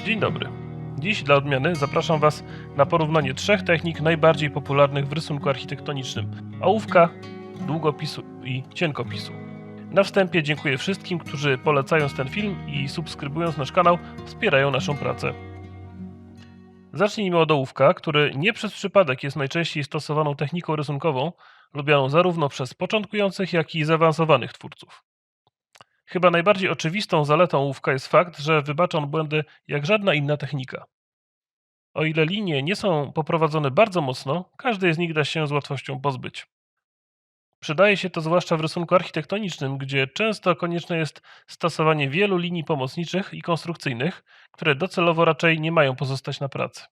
Dzień dobry. Dziś dla odmiany zapraszam Was na porównanie trzech technik najbardziej popularnych w rysunku architektonicznym: ołówka, długopisu i cienkopisu. Na wstępie dziękuję wszystkim, którzy polecając ten film i subskrybując nasz kanał wspierają naszą pracę. Zacznijmy od ołówka, który nie przez przypadek jest najczęściej stosowaną techniką rysunkową, lubianą zarówno przez początkujących, jak i zaawansowanych twórców. Chyba najbardziej oczywistą zaletą ołówka jest fakt, że wybacza on błędy jak żadna inna technika. O ile linie nie są poprowadzone bardzo mocno, każdej z nich da się z łatwością pozbyć. Przydaje się to zwłaszcza w rysunku architektonicznym, gdzie często konieczne jest stosowanie wielu linii pomocniczych i konstrukcyjnych, które docelowo raczej nie mają pozostać na pracy.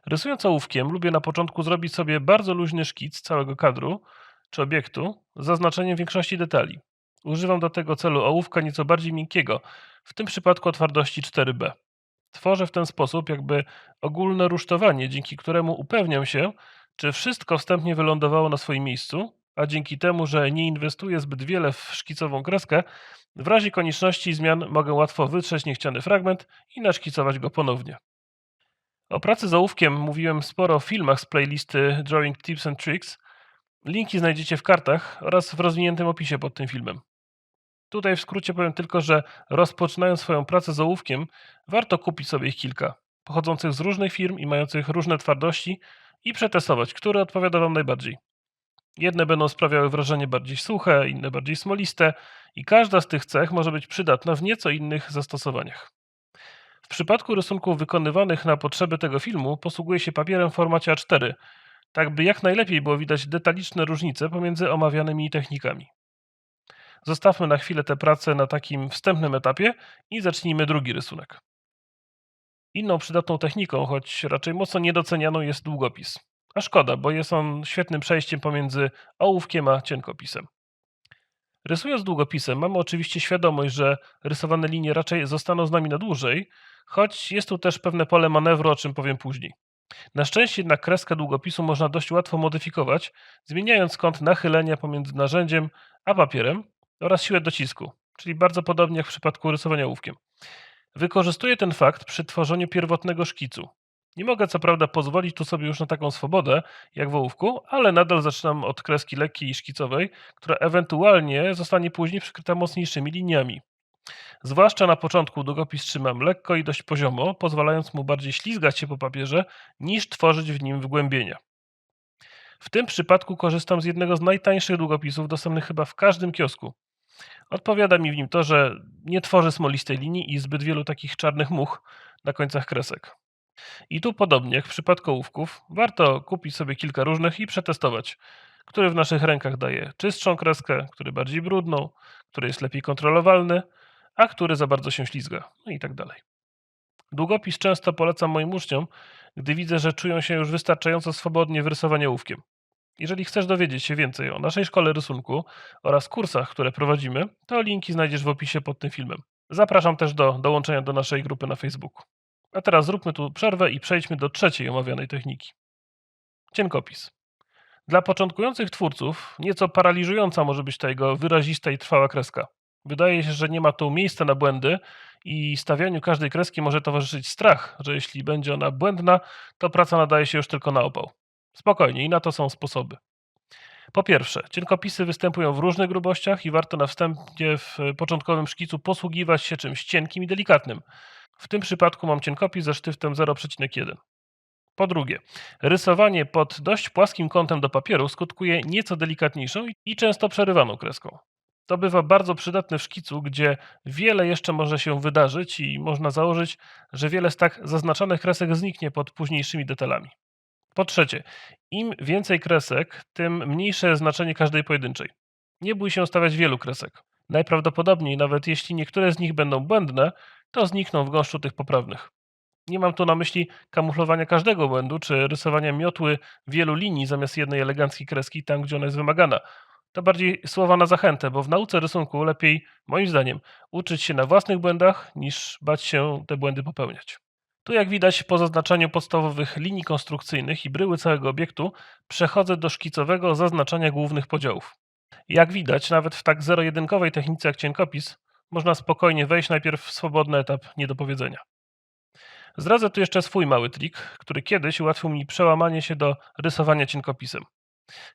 Rysując ołówkiem, lubię na początku zrobić sobie bardzo luźny szkic całego kadru czy obiektu z zaznaczeniem większości detali. Używam do tego celu ołówka nieco bardziej miękkiego, w tym przypadku o twardości 4B. Tworzę w ten sposób jakby ogólne rusztowanie, dzięki któremu upewniam się, czy wszystko wstępnie wylądowało na swoim miejscu, a dzięki temu, że nie inwestuję zbyt wiele w szkicową kreskę, w razie konieczności zmian mogę łatwo wytrzeć niechciany fragment i naszkicować go ponownie. O pracy z ołówkiem mówiłem sporo w filmach z playlisty Drawing Tips and Tricks. Linki znajdziecie w kartach oraz w rozwiniętym opisie pod tym filmem. Tutaj w skrócie powiem tylko, że rozpoczynając swoją pracę z ołówkiem, warto kupić sobie ich kilka, pochodzących z różnych firm i mających różne twardości i przetestować, które odpowiada Wam najbardziej. Jedne będą sprawiały wrażenie bardziej suche, inne bardziej smoliste i każda z tych cech może być przydatna w nieco innych zastosowaniach. W przypadku rysunków wykonywanych na potrzeby tego filmu posługuję się papierem w formacie A4, tak by jak najlepiej było widać detaliczne różnice pomiędzy omawianymi technikami. Zostawmy na chwilę tę pracę na takim wstępnym etapie i zacznijmy drugi rysunek. Inną przydatną techniką, choć raczej mocno niedocenianą, jest długopis. A szkoda, bo jest on świetnym przejściem pomiędzy ołówkiem a cienkopisem. Rysując długopisem mamy oczywiście świadomość, że rysowane linie raczej zostaną z nami na dłużej, choć jest tu też pewne pole manewru, o czym powiem później. Na szczęście jednak kreskę długopisu można dość łatwo modyfikować, zmieniając kąt nachylenia pomiędzy narzędziem a papierem oraz siłę docisku, czyli bardzo podobnie jak w przypadku rysowania ołówkiem. Wykorzystuję ten fakt przy tworzeniu pierwotnego szkicu. Nie mogę co prawda pozwolić tu sobie już na taką swobodę jak w ołówku, ale nadal zaczynam od kreski lekkiej i szkicowej, która ewentualnie zostanie później przykryta mocniejszymi liniami. Zwłaszcza na początku długopis trzymam lekko i dość poziomo, pozwalając mu bardziej ślizgać się po papierze, niż tworzyć w nim wgłębienia. W tym przypadku korzystam z jednego z najtańszych długopisów, dostępnych chyba w każdym kiosku. Odpowiada mi w nim to, że nie tworzy smolistej linii i zbyt wielu takich czarnych much na końcach kresek. I tu podobnie jak w przypadku ołówków, warto kupić sobie kilka różnych i przetestować, który w naszych rękach daje czystszą kreskę, który bardziej brudną, który jest lepiej kontrolowalny, a który za bardzo się ślizga, no i tak dalej. Długopis często polecam moim uczniom, gdy widzę, że czują się już wystarczająco swobodnie w rysowaniu ołówkiem. Jeżeli chcesz dowiedzieć się więcej o naszej szkole rysunku oraz kursach, które prowadzimy, to linki znajdziesz w opisie pod tym filmem. Zapraszam też do dołączenia do naszej grupy na Facebooku. A teraz zróbmy tu przerwę i przejdźmy do trzeciej omawianej techniki. Cienkopis. Dla początkujących twórców nieco paraliżująca może być ta jego wyrazista i trwała kreska. Wydaje się, że nie ma tu miejsca na błędy i stawianiu każdej kreski może towarzyszyć strach, że jeśli będzie ona błędna, to praca nadaje się już tylko na opał. Spokojnie, i na to są sposoby. Po pierwsze, cienkopisy występują w różnych grubościach i warto na wstępie w początkowym szkicu posługiwać się czymś cienkim i delikatnym. W tym przypadku mam cienkopis ze sztyftem 0,1. Po drugie, rysowanie pod dość płaskim kątem do papieru skutkuje nieco delikatniejszą i często przerywaną kreską. To bywa bardzo przydatne w szkicu, gdzie wiele jeszcze może się wydarzyć i można założyć, że wiele z tak zaznaczanych kresek zniknie pod późniejszymi detalami. Po trzecie, im więcej kresek, tym mniejsze znaczenie każdej pojedynczej. Nie bój się stawiać wielu kresek. Najprawdopodobniej, nawet jeśli niektóre z nich będą błędne, to znikną w gąszczu tych poprawnych. Nie mam tu na myśli kamuflowania każdego błędu, czy rysowania miotły wielu linii zamiast jednej eleganckiej kreski tam, gdzie ona jest wymagana. To bardziej słowa na zachętę, bo w nauce rysunku lepiej, moim zdaniem, uczyć się na własnych błędach, niż bać się te błędy popełniać. Tu jak widać, po zaznaczeniu podstawowych linii konstrukcyjnych i bryły całego obiektu, przechodzę do szkicowego zaznaczania głównych podziałów. Jak widać, nawet w tak zero-jedynkowej technice jak cienkopis, można spokojnie wejść najpierw w swobodny etap niedopowiedzenia. Zdradzę tu jeszcze swój mały trik, który kiedyś ułatwił mi przełamanie się do rysowania cienkopisem.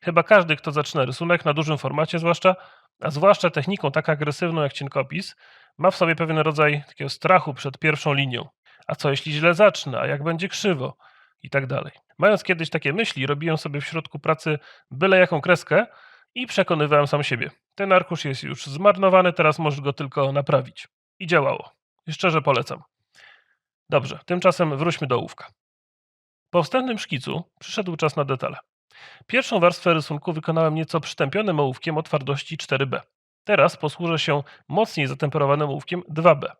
Chyba każdy, kto zaczyna rysunek, na dużym formacie zwłaszcza, a zwłaszcza techniką tak agresywną jak cienkopis, ma w sobie pewien rodzaj takiego strachu przed pierwszą linią. A co jeśli źle zacznę, a jak będzie krzywo? I tak dalej. Mając kiedyś takie myśli, robiłem sobie w środku pracy byle jaką kreskę i przekonywałem sam siebie. Ten arkusz jest już zmarnowany, teraz możesz go tylko naprawić. I działało. I szczerze polecam. Dobrze, tymczasem wróćmy do ołówka. Po wstępnym szkicu przyszedł czas na detale. Pierwszą warstwę rysunku wykonałem nieco przytępionym ołówkiem o twardości 4B. Teraz posłużę się mocniej zatemperowanym ołówkiem 2B.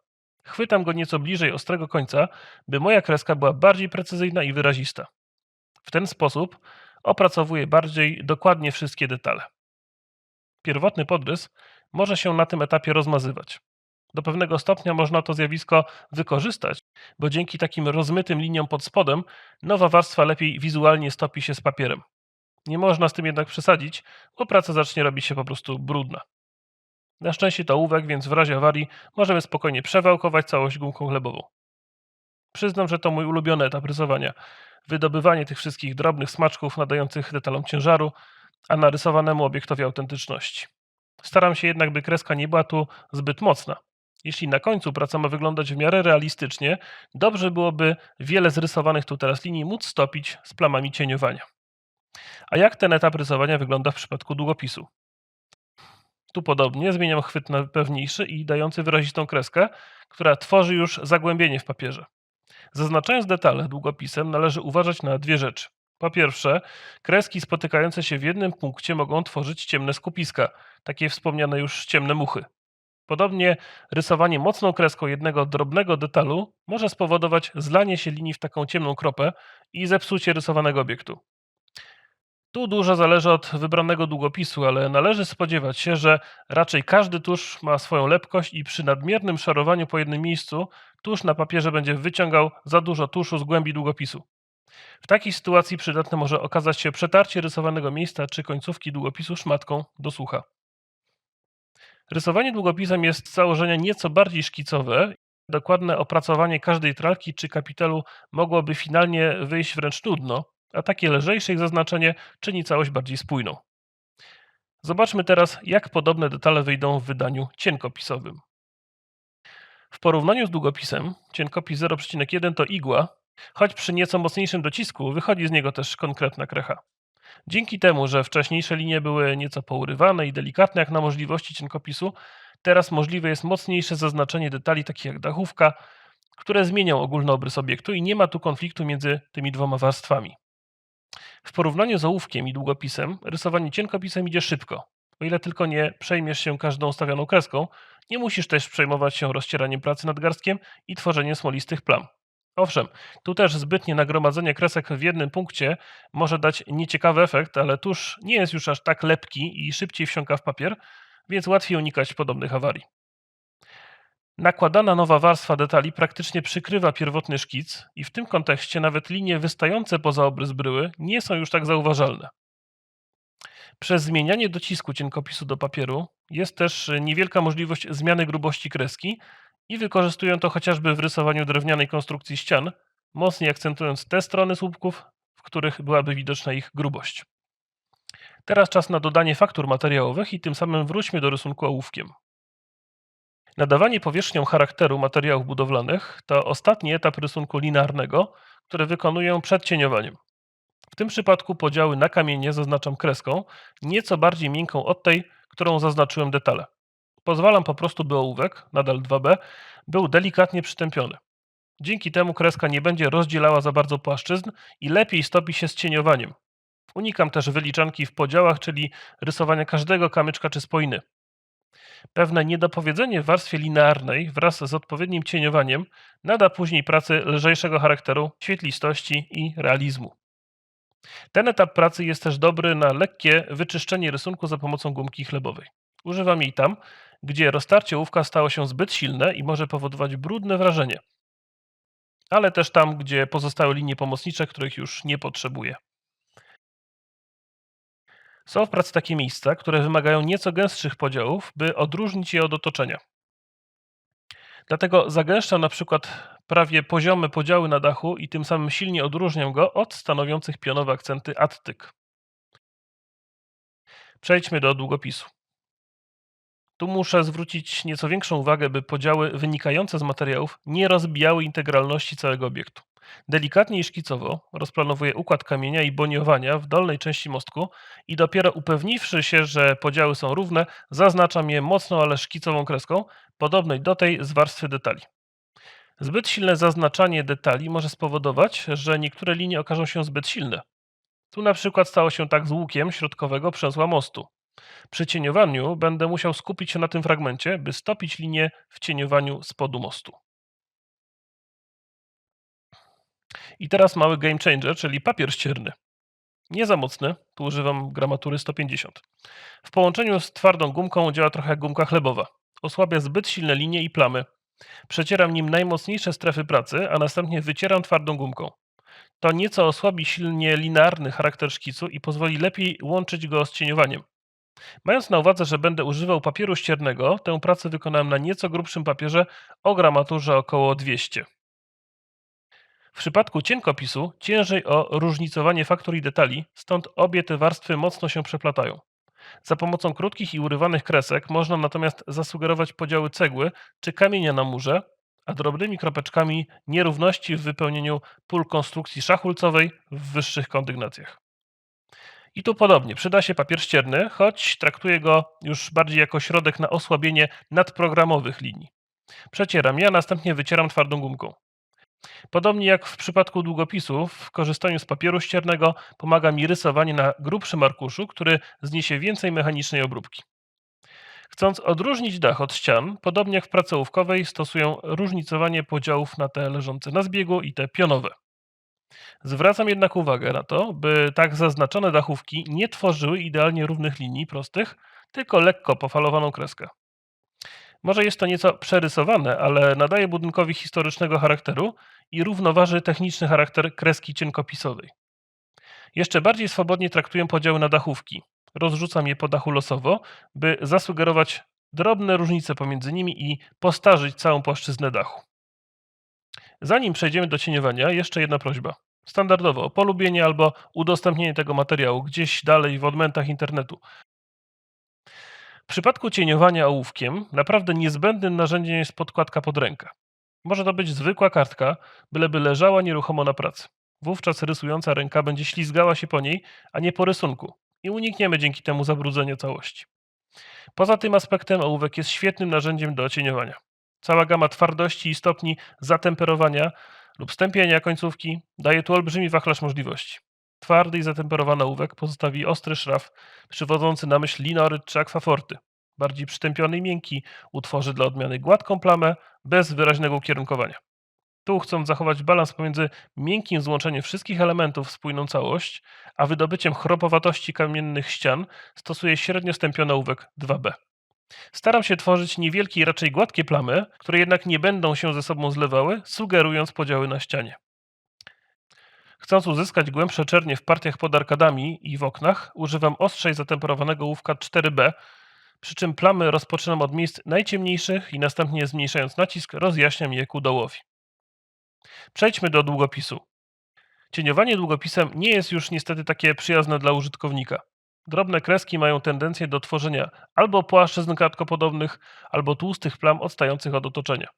Chwytam go nieco bliżej ostrego końca, by moja kreska była bardziej precyzyjna i wyrazista. W ten sposób opracowuję bardziej dokładnie wszystkie detale. Pierwotny podrys może się na tym etapie rozmazywać. Do pewnego stopnia można to zjawisko wykorzystać, bo dzięki takim rozmytym liniom pod spodem nowa warstwa lepiej wizualnie stopi się z papierem. Nie można z tym jednak przesadzić, bo praca zacznie robić się po prostu brudna. Na szczęście to ołówek, więc w razie awarii możemy spokojnie przewałkować całość gumką chlebową. Przyznam, że to mój ulubiony etap rysowania. Wydobywanie tych wszystkich drobnych smaczków nadających detalom ciężaru, a narysowanemu obiektowi autentyczności. Staram się jednak, by kreska nie była tu zbyt mocna. Jeśli na końcu praca ma wyglądać w miarę realistycznie, dobrze byłoby wiele zrysowanych tu teraz linii móc stopić z plamami cieniowania. A jak ten etap rysowania wygląda w przypadku długopisu? Tu podobnie zmieniam chwyt na pewniejszy i dający wyrazistą kreskę, która tworzy już zagłębienie w papierze. Zaznaczając detale długopisem należy uważać na dwie rzeczy. Po pierwsze, kreski spotykające się w jednym punkcie mogą tworzyć ciemne skupiska, takie wspomniane już ciemne muchy. Podobnie rysowanie mocną kreską jednego drobnego detalu może spowodować zlanie się linii w taką ciemną kropę i zepsucie rysowanego obiektu. Tu dużo zależy od wybranego długopisu, ale należy spodziewać się, że raczej każdy tusz ma swoją lepkość i przy nadmiernym szarowaniu po jednym miejscu tusz na papierze będzie wyciągał za dużo tuszu z głębi długopisu. W takiej sytuacji przydatne może okazać się przetarcie rysowanego miejsca czy końcówki długopisu szmatką do sucha. Rysowanie długopisem jest z założenia nieco bardziej szkicowe. Dokładne opracowanie każdej tralki czy kapitelu mogłoby finalnie wyjść wręcz nudno, a takie lżejsze ich zaznaczenie czyni całość bardziej spójną. Zobaczmy teraz, jak podobne detale wyjdą w wydaniu cienkopisowym. W porównaniu z długopisem, cienkopis 0,1 to igła, choć przy nieco mocniejszym docisku wychodzi z niego też konkretna krecha. Dzięki temu, że wcześniejsze linie były nieco pourywane i delikatne jak na możliwości cienkopisu, teraz możliwe jest mocniejsze zaznaczenie detali takich jak dachówka, które zmienią ogólny obrys obiektu i nie ma tu konfliktu między tymi dwoma warstwami. W porównaniu z ołówkiem i długopisem, rysowanie cienkopisem idzie szybko. O ile tylko nie przejmiesz się każdą stawioną kreską, nie musisz też przejmować się rozcieraniem pracy nadgarstkiem i tworzeniem smolistych plam. Owszem, tu też zbytnie nagromadzenie kresek w jednym punkcie może dać nieciekawy efekt, ale tusz nie jest już aż tak lepki i szybciej wsiąka w papier, więc łatwiej unikać podobnych awarii. Nakładana nowa warstwa detali praktycznie przykrywa pierwotny szkic i w tym kontekście nawet linie wystające poza obrys bryły nie są już tak zauważalne. Przez zmienianie docisku cienkopisu do papieru jest też niewielka możliwość zmiany grubości kreski i wykorzystują to chociażby w rysowaniu drewnianej konstrukcji ścian, mocniej akcentując te strony słupków, w których byłaby widoczna ich grubość. Teraz czas na dodanie faktur materiałowych i tym samym wróćmy do rysunku ołówkiem. Nadawanie powierzchniom charakteru materiałów budowlanych to ostatni etap rysunku linearnego, który wykonuję przed cieniowaniem. W tym przypadku podziały na kamienie zaznaczam kreską, nieco bardziej miękką od tej, którą zaznaczyłem detale. Pozwalam po prostu, by ołówek, nadal 2B, był delikatnie przytępiony. Dzięki temu kreska nie będzie rozdzielała za bardzo płaszczyzn i lepiej stopi się z cieniowaniem. Unikam też wyliczanki w podziałach, czyli rysowania każdego kamyczka czy spoiny. Pewne niedopowiedzenie w warstwie linearnej wraz z odpowiednim cieniowaniem nada później pracy lżejszego charakteru, świetlistości i realizmu. Ten etap pracy jest też dobry na lekkie wyczyszczenie rysunku za pomocą gumki chlebowej. Używam jej tam, gdzie roztarcie ołówka stało się zbyt silne i może powodować brudne wrażenie, ale też tam, gdzie pozostały linie pomocnicze, których już nie potrzebuję. Są w pracy takie miejsca, które wymagają nieco gęstszych podziałów, by odróżnić je od otoczenia. Dlatego zagęszczam na przykład prawie poziome podziały na dachu i tym samym silnie odróżniam go od stanowiących pionowe akcenty attyk. Przejdźmy do długopisu. Tu muszę zwrócić nieco większą uwagę, by podziały wynikające z materiałów nie rozbijały integralności całego obiektu. Delikatnie i szkicowo rozplanowuję układ kamienia i boniowania w dolnej części mostku i dopiero upewniwszy się, że podziały są równe, zaznaczam je mocną, ale szkicową kreską, podobnej do tej z warstwy detali. Zbyt silne zaznaczanie detali może spowodować, że niektóre linie okażą się zbyt silne. Tu na przykład stało się tak z łukiem środkowego przęsła mostu. Przy cieniowaniu będę musiał skupić się na tym fragmencie, by stopić linię w cieniowaniu spodu mostu. I teraz mały game changer, czyli papier ścierny. Nie za mocny, tu używam gramatury 150. W połączeniu z twardą gumką działa trochę jak gumka chlebowa. Osłabia zbyt silne linie i plamy. Przecieram nim najmocniejsze strefy pracy, a następnie wycieram twardą gumką. To nieco osłabi silnie linearny charakter szkicu i pozwoli lepiej łączyć go z cieniowaniem. Mając na uwadze, że będę używał papieru ściernego, tę pracę wykonałem na nieco grubszym papierze o gramaturze około 200. W przypadku cienkopisu ciężej o różnicowanie faktur i detali, stąd obie te warstwy mocno się przeplatają. Za pomocą krótkich i urywanych kresek można natomiast zasugerować podziały cegły czy kamienia na murze, a drobnymi kropeczkami nierówności w wypełnieniu pól konstrukcji szachulcowej w wyższych kondygnacjach. I tu podobnie, przyda się papier ścierny, choć traktuję go już bardziej jako środek na osłabienie nadprogramowych linii. Przecieram je, a następnie wycieram twardą gumką. Podobnie jak w przypadku długopisów, w korzystaniu z papieru ściernego pomaga mi rysowanie na grubszym arkuszu, który zniesie więcej mechanicznej obróbki. Chcąc odróżnić dach od ścian, podobnie jak w pracy ołówkowej, stosuję różnicowanie podziałów na te leżące na zbiegu i te pionowe. Zwracam jednak uwagę na to, by tak zaznaczone dachówki nie tworzyły idealnie równych linii prostych, tylko lekko pofalowaną kreskę. Może jest to nieco przerysowane, ale nadaje budynkowi historycznego charakteru i równoważy techniczny charakter kreski cienkopisowej. Jeszcze bardziej swobodnie traktuję podziały na dachówki. Rozrzucam je po dachu losowo, by zasugerować drobne różnice pomiędzy nimi i postarzyć całą płaszczyznę dachu. Zanim przejdziemy do cieniowania, jeszcze jedna prośba. Standardowo o polubienie albo udostępnienie tego materiału gdzieś dalej w odmętach internetu. W przypadku cieniowania ołówkiem naprawdę niezbędnym narzędziem jest podkładka pod rękę. Może to być zwykła kartka, byleby leżała nieruchomo na pracy. Wówczas rysująca ręka będzie ślizgała się po niej, a nie po rysunku i unikniemy dzięki temu zabrudzenia całości. Poza tym aspektem ołówek jest świetnym narzędziem do cieniowania. Cała gama twardości i stopni zatemperowania lub stępienia końcówki daje tu olbrzymi wachlarz możliwości. Twardy i zatemperowany ołówek pozostawi ostry szraf, przywodzący na myśl linoryt czy akwaforty. Bardziej przytępiony i miękki utworzy dla odmiany gładką plamę bez wyraźnego ukierunkowania. Tu, chcąc zachować balans pomiędzy miękkim złączeniem wszystkich elementów w spójną całość, a wydobyciem chropowatości kamiennych ścian, stosuję średnio stępiony ołówek 2B. Staram się tworzyć niewielkie i raczej gładkie plamy, które jednak nie będą się ze sobą zlewały, sugerując podziały na ścianie. Chcąc uzyskać głębsze czernie w partiach pod arkadami i w oknach, używam ostrzej zatemperowanego ołówka 4B, przy czym plamy rozpoczynam od miejsc najciemniejszych i następnie zmniejszając nacisk rozjaśniam je ku dołowi. Przejdźmy do długopisu. Cieniowanie długopisem nie jest już niestety takie przyjazne dla użytkownika. Drobne kreski mają tendencję do tworzenia albo płaszczyzn kratkopodobnych, albo tłustych plam odstających od otoczenia.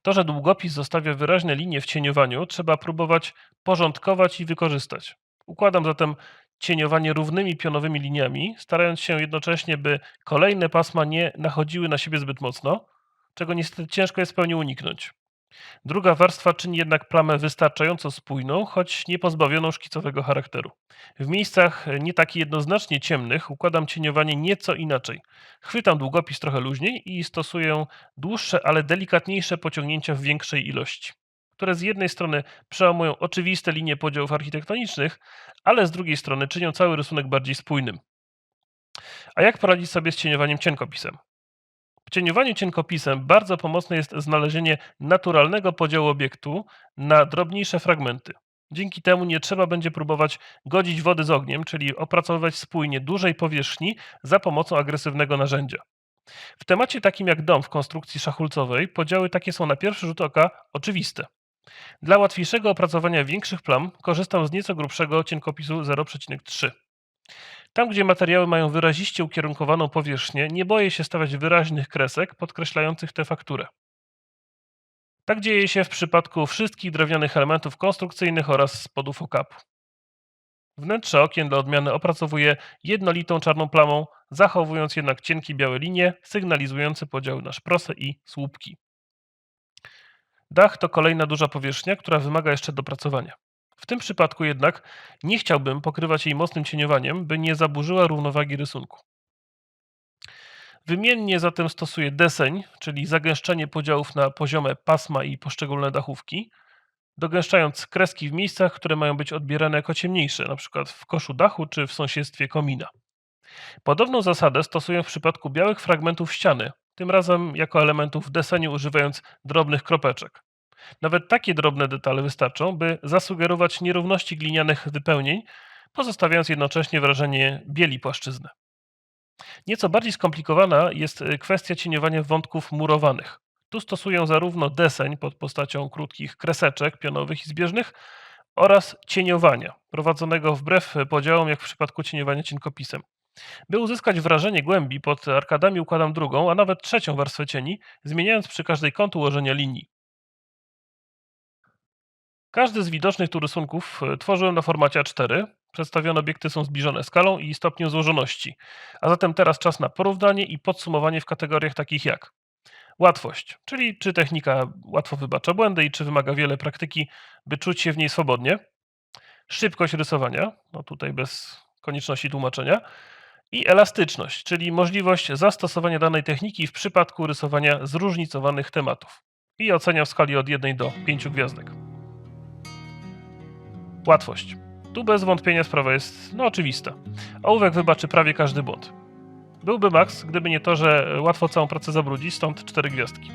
To, że długopis zostawia wyraźne linie w cieniowaniu, trzeba próbować porządkować i wykorzystać. Układam zatem cieniowanie równymi pionowymi liniami, starając się jednocześnie, by kolejne pasma nie nachodziły na siebie zbyt mocno, czego niestety ciężko jest w pełni uniknąć. Druga warstwa czyni jednak plamę wystarczająco spójną, choć nie pozbawioną szkicowego charakteru. W miejscach nie tak jednoznacznie ciemnych układam cieniowanie nieco inaczej. Chwytam długopis trochę luźniej i stosuję dłuższe, ale delikatniejsze pociągnięcia w większej ilości, które z jednej strony przełamują oczywiste linie podziałów architektonicznych, ale z drugiej strony czynią cały rysunek bardziej spójnym. A jak poradzić sobie z cieniowaniem cienkopisem? W cieniowaniu cienkopisem bardzo pomocne jest znalezienie naturalnego podziału obiektu na drobniejsze fragmenty. Dzięki temu nie trzeba będzie próbować godzić wody z ogniem, czyli opracowywać spójnie dużej powierzchni za pomocą agresywnego narzędzia. W temacie takim jak dom w konstrukcji szachulcowej podziały takie są na pierwszy rzut oka oczywiste. Dla łatwiejszego opracowania większych plam korzystam z nieco grubszego cienkopisu 0,3. Tam, gdzie materiały mają wyraziście ukierunkowaną powierzchnię, nie boję się stawiać wyraźnych kresek podkreślających tę fakturę. Tak dzieje się w przypadku wszystkich drewnianych elementów konstrukcyjnych oraz spodów okapu. Wnętrze okien dla odmiany opracowuję jednolitą czarną plamą, zachowując jednak cienkie białe linie sygnalizujące podziały na szprosy i słupki. Dach to kolejna duża powierzchnia, która wymaga jeszcze dopracowania. W tym przypadku jednak nie chciałbym pokrywać jej mocnym cieniowaniem, by nie zaburzyła równowagi rysunku. Wymiennie zatem stosuję deseń, czyli zagęszczenie podziałów na poziome pasma i poszczególne dachówki, dogęszczając kreski w miejscach, które mają być odbierane jako ciemniejsze, np. w koszu dachu czy w sąsiedztwie komina. Podobną zasadę stosuję w przypadku białych fragmentów ściany, tym razem jako elementów deseniu używając drobnych kropeczek. Nawet takie drobne detale wystarczą, by zasugerować nierówności glinianych wypełnień, pozostawiając jednocześnie wrażenie bieli płaszczyzny. Nieco bardziej skomplikowana jest kwestia cieniowania wątków murowanych. Tu stosuję zarówno deseń pod postacią krótkich kreseczek pionowych i zbieżnych oraz cieniowania, prowadzonego wbrew podziałom jak w przypadku cieniowania cienkopisem. By uzyskać wrażenie głębi, pod arkadami układam drugą, a nawet trzecią warstwę cieni, zmieniając przy każdej kąt ułożenia linii. Każdy z widocznych tu rysunków tworzyłem na formacie A4. Przedstawione obiekty są zbliżone skalą i stopniem złożoności. A zatem teraz czas na porównanie i podsumowanie w kategoriach takich jak łatwość, czyli czy technika łatwo wybacza błędy i czy wymaga wiele praktyki, by czuć się w niej swobodnie. Szybkość rysowania, no tutaj bez konieczności tłumaczenia. I elastyczność, czyli możliwość zastosowania danej techniki w przypadku rysowania zróżnicowanych tematów. I oceniam w skali od 1 do 5 gwiazdek. Łatwość. Tu bez wątpienia sprawa jest oczywista. Ołówek wybaczy prawie każdy błąd. Byłby maks, gdyby nie to, że łatwo całą pracę zabrudzi, stąd 4 gwiazdki.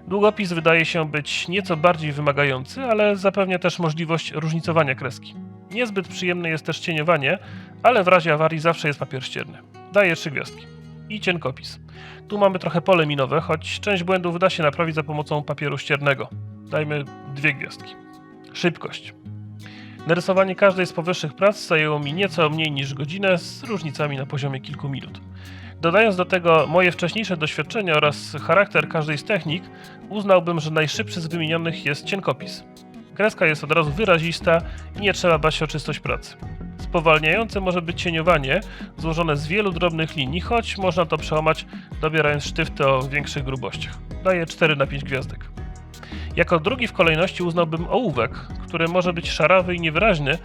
Długopis wydaje się być nieco bardziej wymagający, ale zapewnia też możliwość różnicowania kreski. Niezbyt przyjemne jest też cieniowanie, ale w razie awarii zawsze jest papier ścierny. Daję 3 gwiazdki. I cienkopis. Tu mamy trochę pole minowe, choć część błędów da się naprawić za pomocą papieru ściernego. Dajmy 2 gwiazdki. Szybkość. Narysowanie każdej z powyższych prac zajęło mi nieco mniej niż godzinę z różnicami na poziomie kilku minut. Dodając do tego moje wcześniejsze doświadczenia oraz charakter każdej z technik, uznałbym, że najszybszy z wymienionych jest cienkopis. Kreska jest od razu wyrazista i nie trzeba bać się o czystość pracy. Spowalniające może być cieniowanie złożone z wielu drobnych linii, choć można to przełamać dobierając sztywty o większych grubościach. Daję 4 na 5 gwiazdek. Jako drugi w kolejności uznałbym ołówek, który może być szarawy i niewyraźny,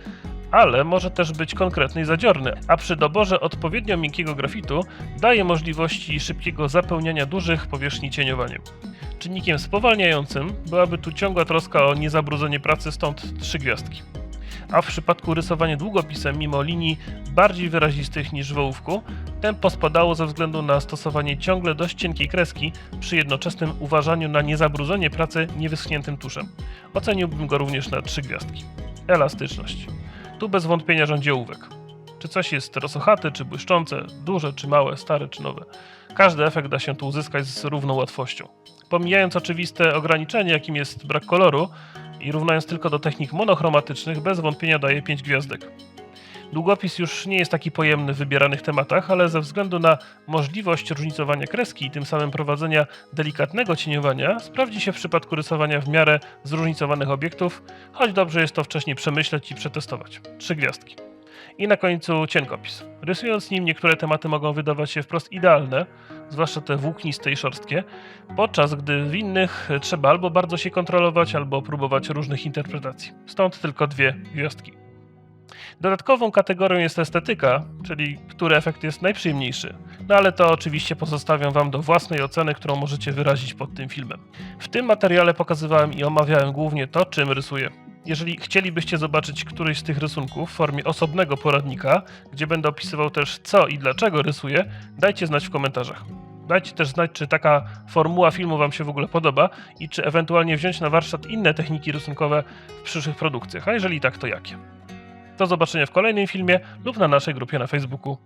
ale może też być konkretny i zadziorny, a przy doborze odpowiednio miękkiego grafitu daje możliwości szybkiego zapełniania dużych powierzchni cieniowaniem. Czynnikiem spowalniającym byłaby tu ciągła troska o niezabrudzenie pracy, stąd 3 gwiazdki. A w przypadku rysowania długopisem, mimo linii bardziej wyrazistych niż w ołówku, tempo spadało ze względu na stosowanie ciągle dość cienkiej kreski przy jednoczesnym uważaniu na niezabrudzenie pracy niewyschniętym tuszem. Oceniłbym go również na 3 gwiazdki. Elastyczność. Tu bez wątpienia rządzi ołówek. Czy coś jest rosochate, czy błyszczące, duże, czy małe, stare, czy nowe. Każdy efekt da się tu uzyskać z równą łatwością. Pomijając oczywiste ograniczenie, jakim jest brak koloru i równając tylko do technik monochromatycznych, bez wątpienia daje 5 gwiazdek. Długopis już nie jest taki pojemny w wybieranych tematach, ale ze względu na możliwość różnicowania kreski i tym samym prowadzenia delikatnego cieniowania, sprawdzi się w przypadku rysowania w miarę zróżnicowanych obiektów, choć dobrze jest to wcześniej przemyśleć i przetestować. 3 gwiazdki. I na końcu cienkopis. Rysując nim niektóre tematy mogą wydawać się wprost idealne, zwłaszcza te włókniste i szorstkie, podczas gdy w innych trzeba albo bardzo się kontrolować, albo próbować różnych interpretacji. Stąd tylko 2 gwiazdki. Dodatkową kategorią jest estetyka, czyli który efekt jest najprzyjemniejszy. No ale to oczywiście pozostawiam Wam do własnej oceny, którą możecie wyrazić pod tym filmem. W tym materiale pokazywałem i omawiałem głównie to, czym rysuję. Jeżeli chcielibyście zobaczyć któryś z tych rysunków w formie osobnego poradnika, gdzie będę opisywał też co i dlaczego rysuję, dajcie znać w komentarzach. Dajcie też znać, czy taka formuła filmu Wam się w ogóle podoba i czy ewentualnie wziąć na warsztat inne techniki rysunkowe w przyszłych produkcjach, a jeżeli tak, to jakie. Do zobaczenia w kolejnym filmie lub na naszej grupie na Facebooku.